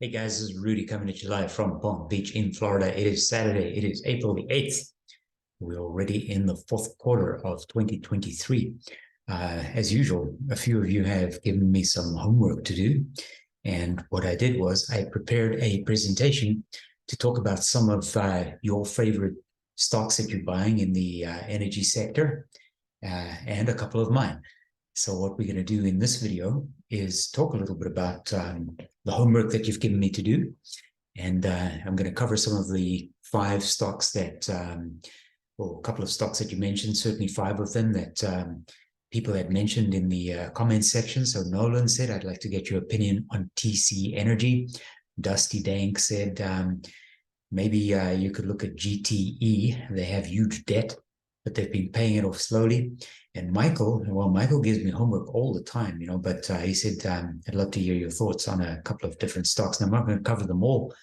Hey guys, this is Rudy coming at you live from Palm Beach in Florida. It is Saturday. It is April the 8th. We're already in the fourth quarter of 2023. As usual, a few of you have given me some homework to do. And what I did was I prepared a presentation to talk about some of your favorite stocks that you're buying in the energy sector and a couple of mine. So what we're going to do in this video is talk a little bit about the homework that you've given me to do. And I'm going to cover some of the five stocks that, or a couple of stocks that you mentioned, certainly five of them that people had mentioned in the comments section. So Nolan said, I'd like to get your opinion on TC Energy. Dusty Dank said, maybe you could look at GTE. They have huge debt, but they've been paying it off slowly. And Michael gives me homework all the time, but he said, I'd love to hear your thoughts on a couple of different stocks. Now, I'm not going to cover them all,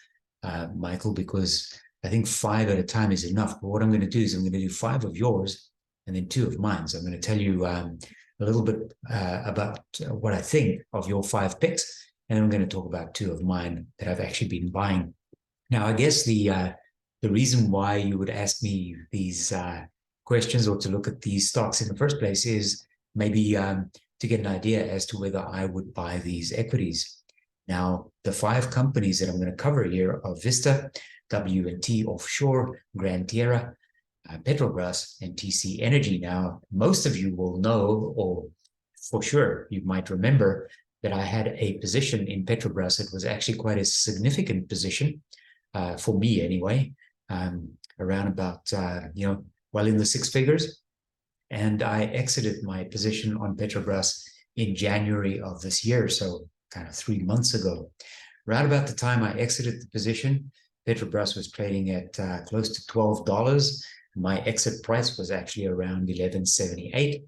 Michael, because I think five at a time is enough. But what I'm going to do is I'm going to do five of yours and then two of mine. So I'm going to tell you a little bit about what I think of your five picks. And then I'm going to talk about two of mine that I've actually been buying. Now, I guess the reason why you would ask me these questions or to look at these stocks in the first place is maybe to get an idea as to whether I would buy these equities. Now, the five companies that I'm going to cover here are Vista, W&T Offshore, Gran Tierra, Petrobras, and TC Energy. Now, most of you will know, or for sure you might remember, that I had a position in Petrobras. It was actually quite a significant position for me anyway, around about, well in the six figures. And I exited my position on Petrobras in January of this year, so kind of 3 months ago. Right about the time I exited the position, Petrobras was trading at close to $12. My exit price was actually around $11.78.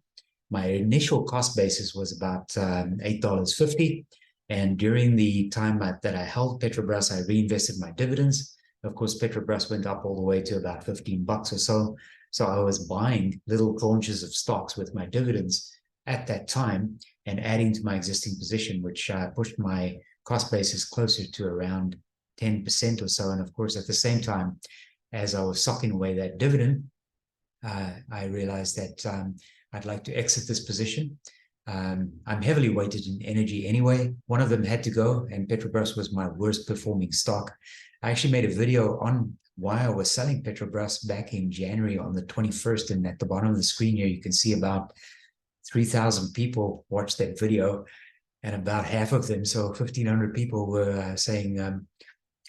My initial cost basis was about $8.50. And during the time that I held Petrobras, I reinvested my dividends. Of course, Petrobras went up all the way to about 15 bucks or so. So I was buying little tranches of stocks with my dividends at that time and adding to my existing position, which pushed my cost basis closer to around 10% or so. And of course, at the same time, as I was sucking away that dividend, I realized that I'd like to exit this position. I'm heavily weighted in energy anyway. One of them had to go, and Petrobras was my worst performing stock. I actually made a video on why I was selling Petrobras back in January on the 21st. And at the bottom of the screen here, you can see about 3,000 people watched that video. And about half of them, so 1,500 people were saying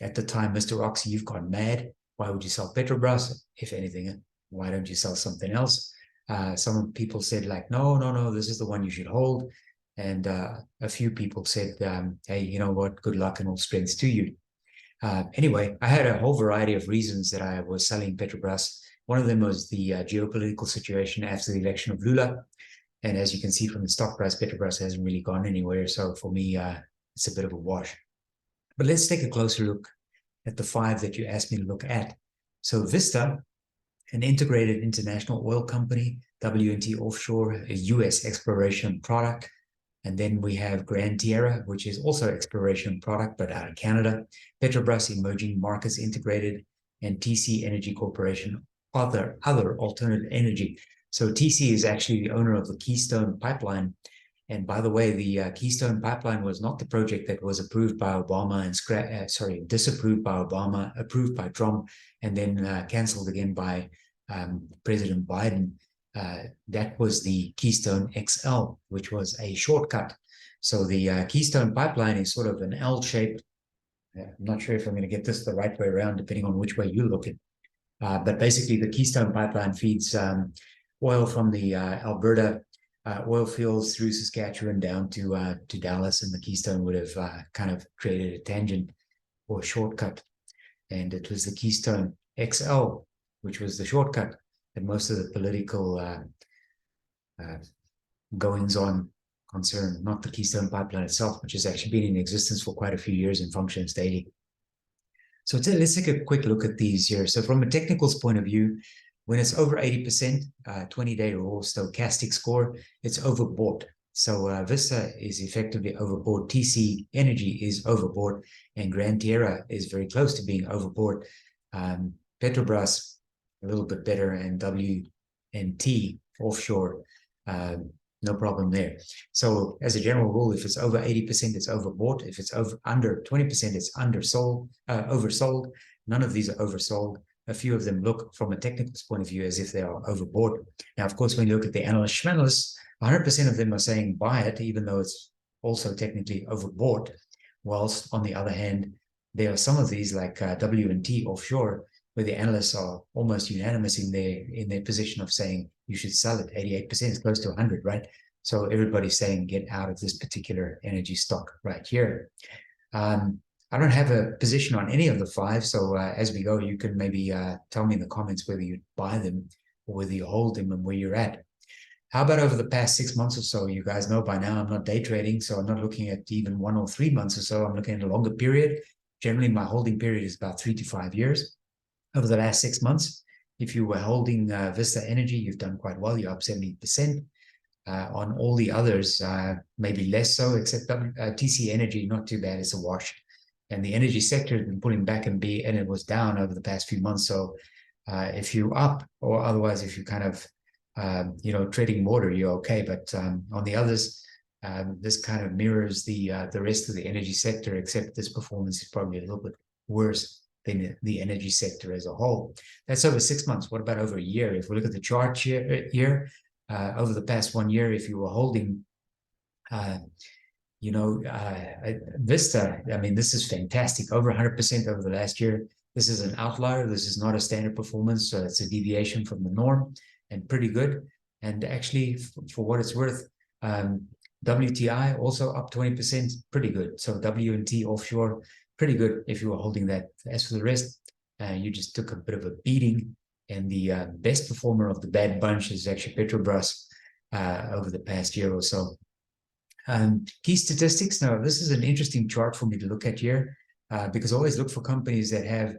at the time, Mr. Oxy, you've gone mad. Why would you sell Petrobras? If anything, why don't you sell something else? Some people said like, no, this is the one you should hold. And a few people said, hey, you know what, good luck and all strengths to you. Anyway, I had a whole variety of reasons that I was selling Petrobras. One of them was the geopolitical situation after the election of Lula. And as you can see from the stock price, Petrobras hasn't really gone anywhere. So for me, it's a bit of a wash. But let's take a closer look at the five that you asked me to look at. So Vista, an integrated international oil company, W&T Offshore, a US exploration product. And then we have Gran Tierra, which is also exploration product, but out of Canada. Petrobras, emerging markets integrated, and TC Energy Corporation, other alternative energy. So TC is actually the owner of the Keystone Pipeline. And by the way, the Keystone Pipeline was not the project that was approved by Obama and disapproved by Obama, approved by Trump, and then canceled again by President Biden. That was the Keystone XL, which was a shortcut. So the Keystone Pipeline is sort of an L-shaped. I'm not sure if I'm going to get this the right way around, depending on which way you look at. But basically, the Keystone Pipeline feeds oil from the Alberta oil fields through Saskatchewan down to Dallas, and the Keystone would have kind of created a tangent or a shortcut. And it was the Keystone XL, which was the shortcut that most of the political goings-on concern, not the Keystone Pipeline itself, which has actually been in existence for quite a few years and functions daily. So let's take a quick look at these here. So from a technicals point of view, when it's over 80%, 20-day raw stochastic score, it's overbought. So Vista is effectively overbought, TC Energy is overbought, and Gran Tierra is very close to being overbought. Petrobras a little bit better, and W&T offshore, no problem there. So as a general rule, if it's over 80%, it's overbought. If it's under 20%, it's undersold, oversold. None of these are oversold. A few of them look from a technical point of view as if they are overbought. Now, of course, when you look at the analysts, 100% of them are saying buy it, even though it's also technically overbought. Whilst on the other hand, there are some of these like W&T offshore, where the analysts are almost unanimous in their position of saying you should sell it. 88% is close to 100, right? So everybody's saying get out of this particular energy stock right here. I don't have a position on any of the five, so as we go, you can maybe tell me in the comments whether you buy them or whether you hold them and where you're at. How about over the past 6 months or so? You guys know by now I'm not day trading, so I'm not looking at even 1 or 3 months or so. I'm looking at a longer period. Generally, my holding period is about 3 to 5 years. Over the last 6 months, if you were holding Vista Energy, you've done quite well. You're up 70%. On all the others, maybe less so, except TC Energy, not too bad. It's a wash. And the energy sector has been pulling back, and it was down over the past few months. So if you're up, or otherwise if you kind of treading water, you're okay. But on the others, this kind of mirrors the rest of the energy sector, except this performance is probably a little bit worse than the energy sector as a whole. That's over 6 months. What about over a year? If we look at the chart here, over the past 1 year, if you were holding Vista, I mean, this is fantastic. Over 100% over the last year. This is an outlier. This is not a standard performance, so it's a deviation from the norm, and pretty good. And actually, for what it's worth, WTI also up 20%, pretty good. So W&T offshore, pretty good if you were holding that. As for the rest, you just took a bit of a beating, and the best performer of the bad bunch is actually Petrobras over the past year or so. Key statistics. Now, this is an interesting chart for me to look at here, because I always look for companies that have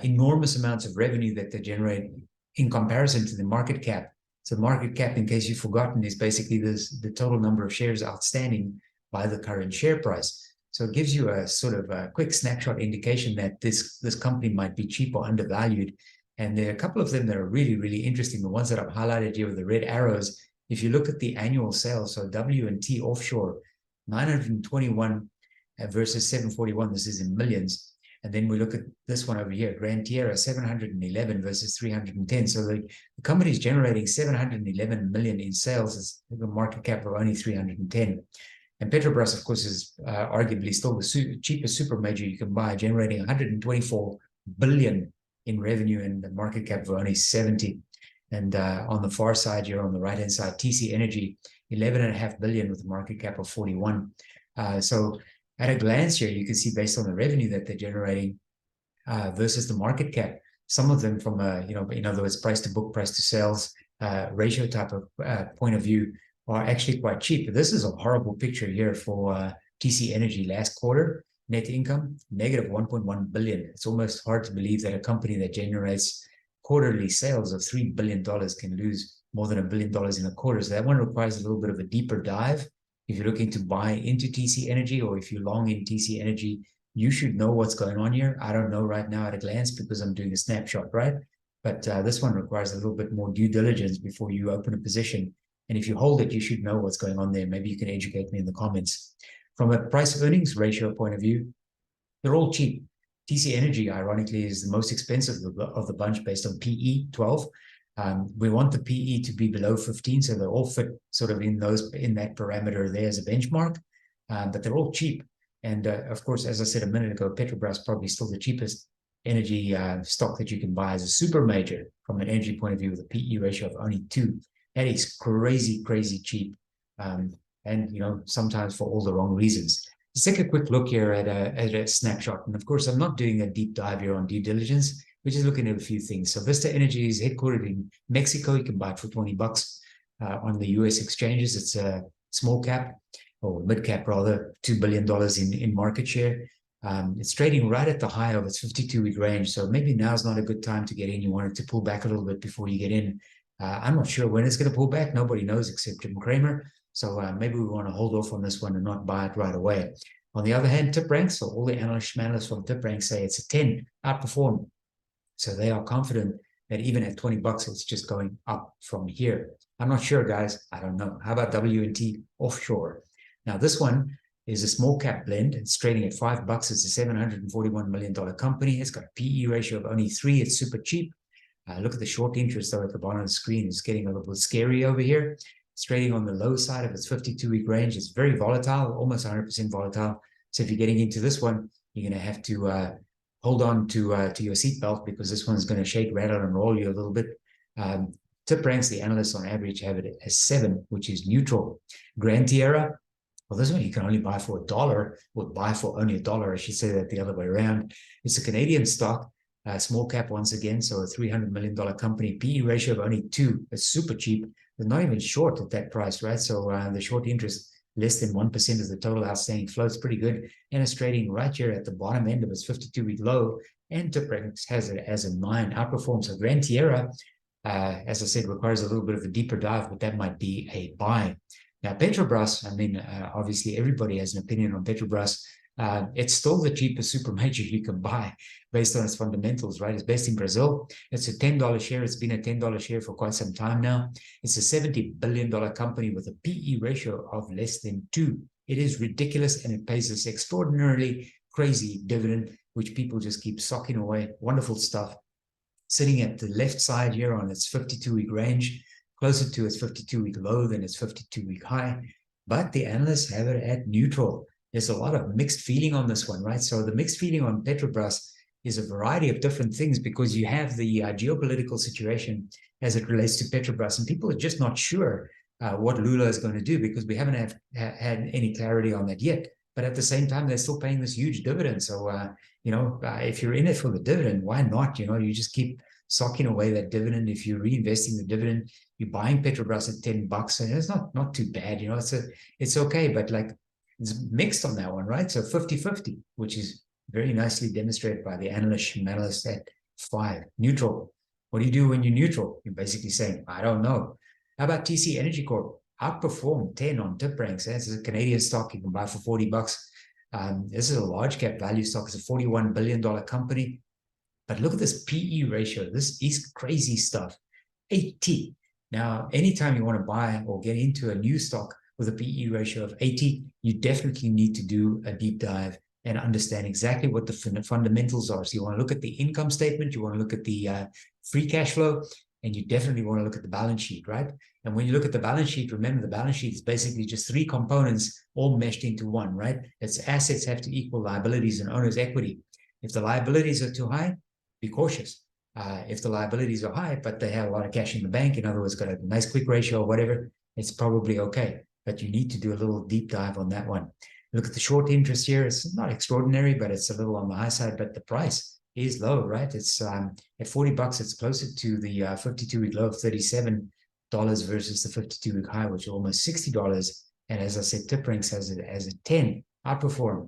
enormous amounts of revenue that they generate in comparison to the market cap. So market cap, in case you've forgotten, is basically the total number of shares outstanding by the current share price. So it gives you a sort of a quick snapshot indication that this company might be cheap or undervalued. And there are a couple of them that are really, really interesting. The ones that I've highlighted here with the red arrows, if you look at the annual sales, so W&T offshore, 921 versus 741, this is in millions. And then we look at this one over here, Gran Tierra, 711 versus 310. So the company is generating 711 million in sales. It's a market cap of only 310. And Petrobras, of course, is arguably still the cheapest super major you can buy, generating 124 billion in revenue and the market cap of only 70. And on the far side here, on the right-hand side, TC Energy, 11.5 billion with a market cap of 41. So at a glance here, you can see based on the revenue that they're generating versus the market cap, some of them from a, in other words, price to book, price to sales ratio type of point of view are actually quite cheap. This is a horrible picture here for TC Energy last quarter. Net income, negative 1.1 billion. It's almost hard to believe that a company that generates quarterly sales of $3 billion can lose more than $1 billion in a quarter. So that one requires a little bit of a deeper dive. If you're looking to buy into TC Energy, or if you're long in TC Energy, you should know what's going on here. I don't know right now at a glance because I'm doing a snapshot, right? But this one requires a little bit more due diligence before you open a position. And if you hold it, you should know what's going on there. Maybe you can educate me in the comments. From a price earnings ratio point of view, they're all cheap. TC Energy, ironically, is the most expensive of the bunch based on PE, 12. We want the PE to be below 15, so they all fit sort of in that parameter there as a benchmark, but they're all cheap. And of course, as I said a minute ago, Petrobras probably still the cheapest energy stock that you can buy as a super major from an energy point of view with a PE ratio of only 2. That is crazy, crazy cheap. And, sometimes for all the wrong reasons. Let's take a quick look here at a snapshot. And of course, I'm not doing a deep dive here on due diligence. We're just looking at a few things. So Vista Energy is headquartered in Mexico. You can buy it for $20 on the US exchanges. It's a small cap, or mid cap rather, $2 billion in market share. It's trading right at the high of its 52-week range. So maybe now's not a good time to get in. You want it to pull back a little bit before you get in. I'm not sure when it's going to pull back. Nobody knows except Jim Cramer. So maybe we want to hold off on this one and not buy it right away. On the other hand, tip ranks, so all the analysts from tip ranks say it's a 10, outperformed. So they are confident that even at 20 bucks, it's just going up from here. I'm not sure, guys. I don't know. How about W&T offshore? Now, this one is a small cap blend. It's trading at $5. It's a $741 million company. It's got a PE ratio of only 3. It's super cheap. Look at the short interest, though, at the bottom of the screen. It's getting a little bit scary over here. It's trading on the low side of its 52-week range. It's very volatile, almost 100% volatile. So if you're getting into this one, you're going to have to hold on to your seatbelt, because this one's going to shake, rattle, and roll you a little bit. Tip ranks, the analysts on average have it as 7, which is neutral. Grand Tierra, well, this one you can only buy for $1, or buy for only $1. I should say that the other way around. It's a Canadian stock, small cap once again, so a $300 million company, PE ratio of only 2. It's super cheap. They're not even short at that price, right? So the short interest, less than 1% of the total outstanding flow. It's pretty good. And it's trading right here at the bottom end of its 52-week low. And tip ranks has it as a 9, outperforms. So Grand Tierra, as I said, requires a little bit of a deeper dive, but that might be a buy. Now, Petrobras, I mean, obviously everybody has an opinion on Petrobras. It's still the cheapest super major you can buy based on its fundamentals, right? It's based in Brazil. It's a $10 share. It's been a $10 share for quite some time now. It's a $70 billion company with a PE ratio of less than 2. It is ridiculous, and it pays this extraordinarily crazy dividend, which people just keep socking away. Wonderful stuff. Sitting at the left side here on its 52-week range, closer to its 52-week low than its 52-week high. But the analysts have it at neutral. There's a lot of mixed feeling on this one, right? So the mixed feeling on Petrobras is a variety of different things, because you have the geopolitical situation as it relates to Petrobras, and people are just not sure what Lula is going to do, because we haven't had any clarity on that yet. But at the same time, they're still paying this huge dividend. So, if you're in it for the dividend, why not? You just keep socking away that dividend. If you're reinvesting the dividend, you're buying Petrobras at $10, and it's not too bad. It's okay, but like, it's mixed on that one, right? So 50-50, which is very nicely demonstrated by the analyst at 5. Neutral. What do you do when you're neutral? You're basically saying, I don't know. How about TC Energy Corp? Outperformed 10 on tip ranks. This is a Canadian stock you can buy for $40. This is a large cap value stock. It's a $41 billion company. But look at this PE ratio. This is crazy stuff. 80. Now, anytime you want to buy or get into a new stock with a PE ratio of 80, you definitely need to do a deep dive and understand exactly what the fundamentals are. So you want to look at the income statement, you want to look at the free cash flow, and you definitely want to look at the balance sheet, right? And when you look at the balance sheet, remember the balance sheet is basically just 3 components all meshed into one, right? Its assets have to equal liabilities and owner's equity. If the liabilities are too high, be cautious. If the liabilities are high, but they have a lot of cash in the bank, in other words, got a nice quick ratio or whatever, it's probably okay. But you need to do a little deep dive on that one. Look at the short interest here. It's not extraordinary, but it's a little on the high side, but the price is low, right? It's at $40, it's closer to the 52-week low of $37 versus the 52-week high, which is almost $60. And as I said, tip ranks has it as a 10, outperform.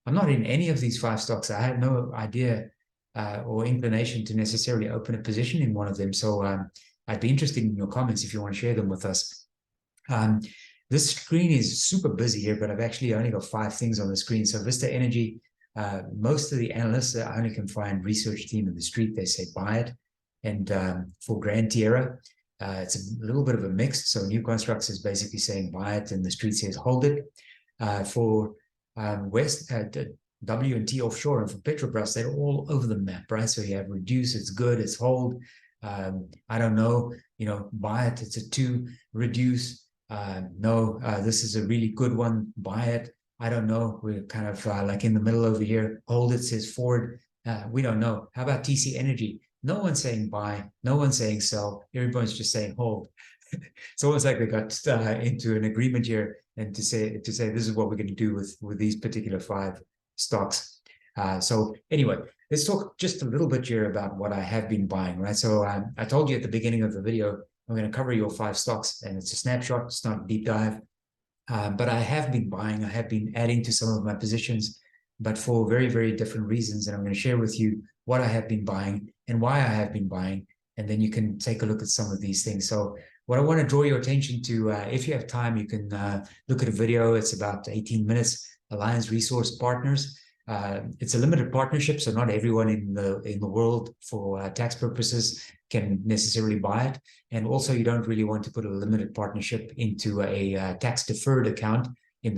I'm not in any of these 5 stocks. I have no idea or inclination to necessarily open a position in one of them. So I'd be interested in your comments if you want to share them with us. This screen is super busy here, but I've actually only got 5 things on the screen. So Vista Energy, most of the analysts, I only can find research team in the street, they say buy it. And for Grand Tierra, it's a little bit of a mix. So New Constructs is basically saying buy it, and the street says hold it. For West, W&T offshore, and for Petrobras, they're all over the map, right? So you have reduce, it's good, it's hold. I don't know, buy it, it's a 2, reduce. No, this is a really good one, buy it. I don't know, we're kind of like in the middle over here. Hold it says forward. We don't know. How about TC Energy? No one's saying buy, no one's saying sell. Everybody's just saying hold. It's almost like they got into an agreement here, and to say this is what we're going to do with these particular 5 stocks. So anyway, let's talk just a little bit here about what I have been buying, right? So I told you at the beginning of the video, I'm going to cover your 5 stocks, and it's a snapshot. It's not a deep dive, but I have been buying. I have been adding to some of my positions, but for very, very different reasons. And I'm going to share with you what I have been buying and why I have been buying. And then you can take a look at some of these things. So what I want to draw your attention to, if you have time, you can look at a video. It's about 18 minutes. Alliance Resource Partners. It's a limited partnership, so not everyone in the world for tax purposes can necessarily buy it. And also, you don't really want to put a limited partnership into a tax deferred account.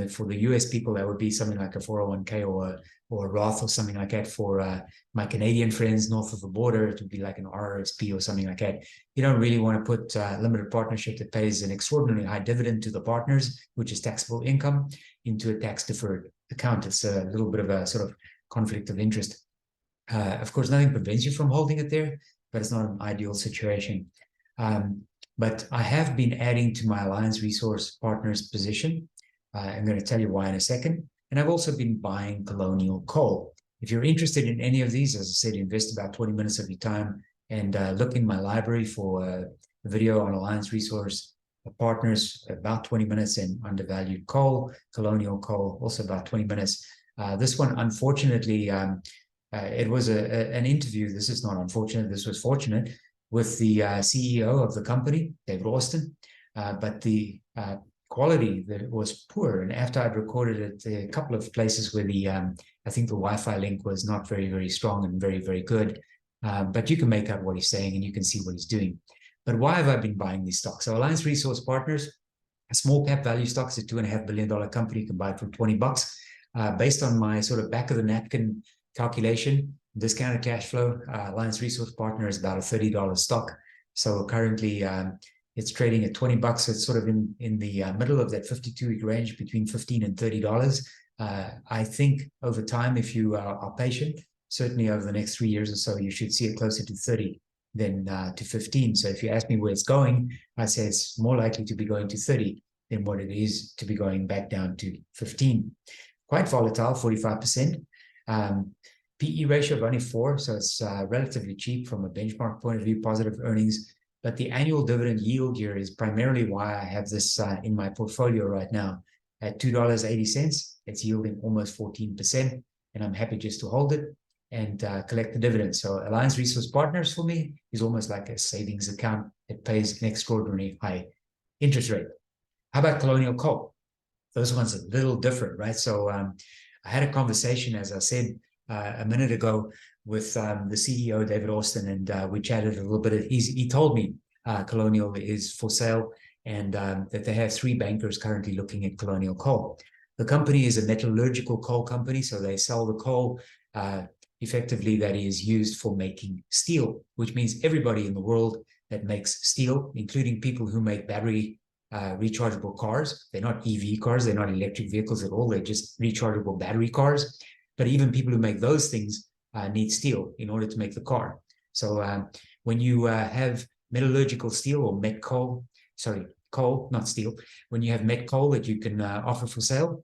For the US people, that would be something like a 401k or a Roth or something like that. For my Canadian friends north of the border, it would be like an RRSP or something like that. You don't really want to put a limited partnership that pays an extraordinarily high dividend to the partners, which is taxable income, into a tax deferred account. It's a little bit of a sort of conflict of interest. Of course, nothing prevents you from holding it there, but it's not an ideal situation. But I have been adding to my Alliance Resource Partners position. I'm going to tell you why in a second. And I've also been buying Colonial coal. If you're interested in any of these, as I said, invest about 20 minutes of your time and look in my library for a video on Alliance Resource Partners, about 20 minutes, and undervalued coal, Colonial coal, also about 20 minutes. This one, unfortunately, it was an interview. This is not unfortunate. This was fortunate, with the CEO of the company, David Austin. But the quality that was poor. And after I'd recorded it, a couple of places where I think the Wi-Fi link was not very, very strong and very, very good. But you can make out what he's saying and you can see what he's doing. But why have I been buying these stocks? So Alliance Resource Partners, a small cap value stocks, a $2.5 billion company. You can buy it for $20. Based on my sort of back of the napkin calculation, discounted cash flow, Alliance Resource Partner is about a $30 stock. So currently it's trading at $20. So it's sort of in the middle of that 52-week range, between $15 and $30. I think over time, if you are patient, certainly over the next 3 years or so, you should see it closer to 30 than to 15. So if you ask me where it's going, I say it's more likely to be going to 30 than what it is to be going back down to 15. Quite volatile, 45%. PE ratio of only 4, so it's relatively cheap from a benchmark point of view, positive earnings. But the annual dividend yield here is primarily why I have this in my portfolio right now. At $2.80, it's yielding almost 14%, and I'm happy just to hold it and collect the dividends. So Alliance Resource Partners for me is almost like a savings account that pays an extraordinarily high interest rate. How about Colonial Coal? Those ones are a little different, right? So I had a conversation, as I said a minute ago, with the CEO, David Austin, and we chatted a little bit. He told me Colonial is for sale, and that they have 3 bankers currently looking at Colonial Coal. The company is a metallurgical coal company, so they sell the coal effectively that is used for making steel, which means everybody in the world that makes steel, including people who make battery rechargeable cars. They're not EV cars, they're not electric vehicles at all, they're just rechargeable battery cars. But even people who make those things need steel in order to make the car. So when you have metallurgical steel or met coal, coal, not steel, when you have met coal that you can offer for sale,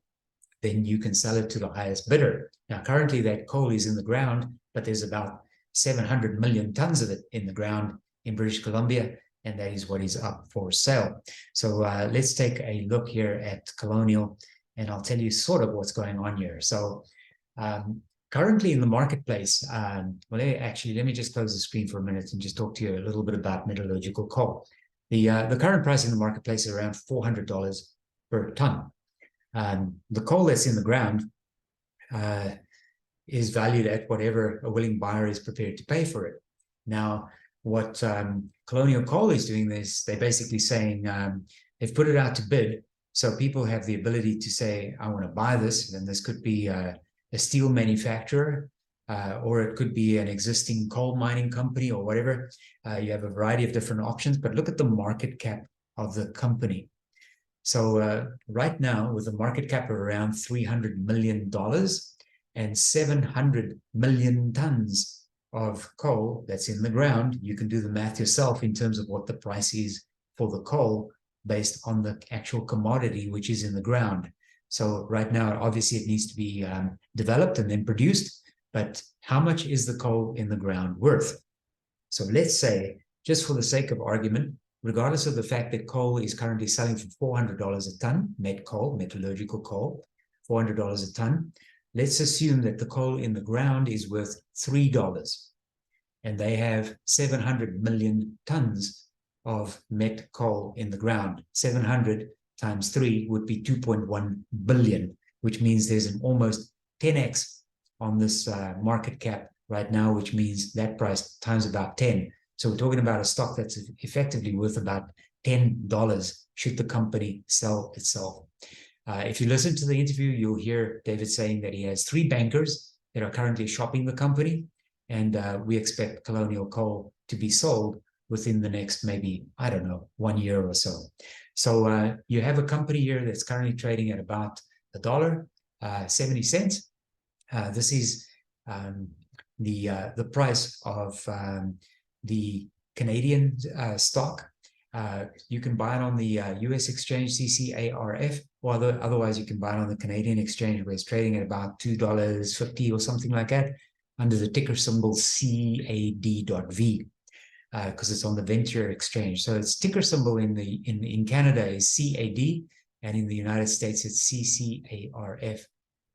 then you can sell it to the highest bidder. Now, currently that coal is in the ground, but there's about 700 million tons of it in the ground in British Columbia, and that is what is up for sale. So let's take a look here at Colonial, and I'll tell you sort of what's going on here. So currently in the marketplace, well, actually, let me just close the screen for a minute and just talk to you a little bit about metallurgical coal. The current price in the marketplace is around $400 per ton. The coal that's in the ground is valued at whatever a willing buyer is prepared to pay for it. Now, what Colonial Coal is doing is they're basically saying they've put it out to bid, so people have the ability to say, I want to buy this, and this could be a steel manufacturer, or it could be an existing coal mining company or whatever. You have a variety of different options, but look at the market cap of the company. So right now, with a market cap of around $300 million and 700 million tons of coal that's in the ground, you can do the math yourself in terms of what the price is for the coal based on the actual commodity which is in the ground. So right now, obviously, it needs to be developed and then produced. But how much is the coal in the ground worth? So let's say, just for the sake of argument, regardless of the fact that coal is currently selling for $400 a ton, met coal, metallurgical coal, $400 a ton, let's assume that the coal in the ground is worth $3, and they have 700 million tons of met coal in the ground. 700 times 3 would be 2.1 billion, which means there's an almost 10x on this market cap right now, which means that price times about 10. So we're talking about a stock that's effectively worth about $10 should the company sell itself. If you listen to the interview, you'll hear David saying that he has 3 bankers that are currently shopping the company, and we expect Colonial Coal to be sold within the next maybe, I don't know, 1 year or so. So you have a company here that's currently trading at about $1.70. This is the price of the Canadian stock. You can buy it on the US exchange, CCARF, or otherwise you can buy it on the Canadian exchange, where it's trading at about $2.50 or something like that, under the ticker symbol CAD.V, because it's on the Venture exchange. So its ticker symbol in Canada is CAD, and in the United States it's CCARF.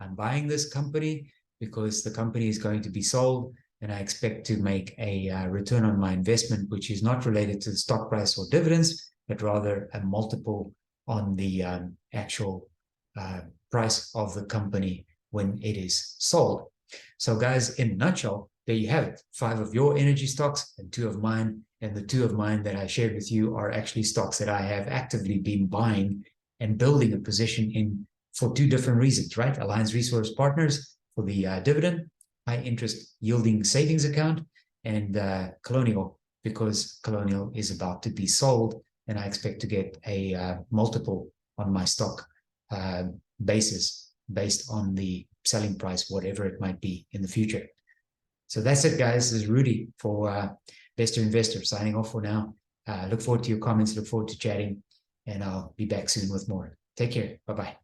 I'm buying this company because the company is going to be sold, and I expect to make a return on my investment, which is not related to the stock price or dividends, but rather a multiple on the actual price of the company when it is sold. So guys, in a nutshell, there you have it. 5 of your energy stocks and 2 of mine. And the 2 of mine that I shared with you are actually stocks that I have actively been buying and building a position in for 2 different reasons, right? Alliance Resource Partners for the dividend, high interest yielding savings account, and Colonial, because Colonial is about to be sold, and I expect to get a multiple on my stock basis based on the selling price, whatever it might be in the future. So that's it, guys. This is Rudy for Best Investor signing off for now. Look forward to your comments, look forward to chatting, and I'll be back soon with more. Take care. Bye-bye.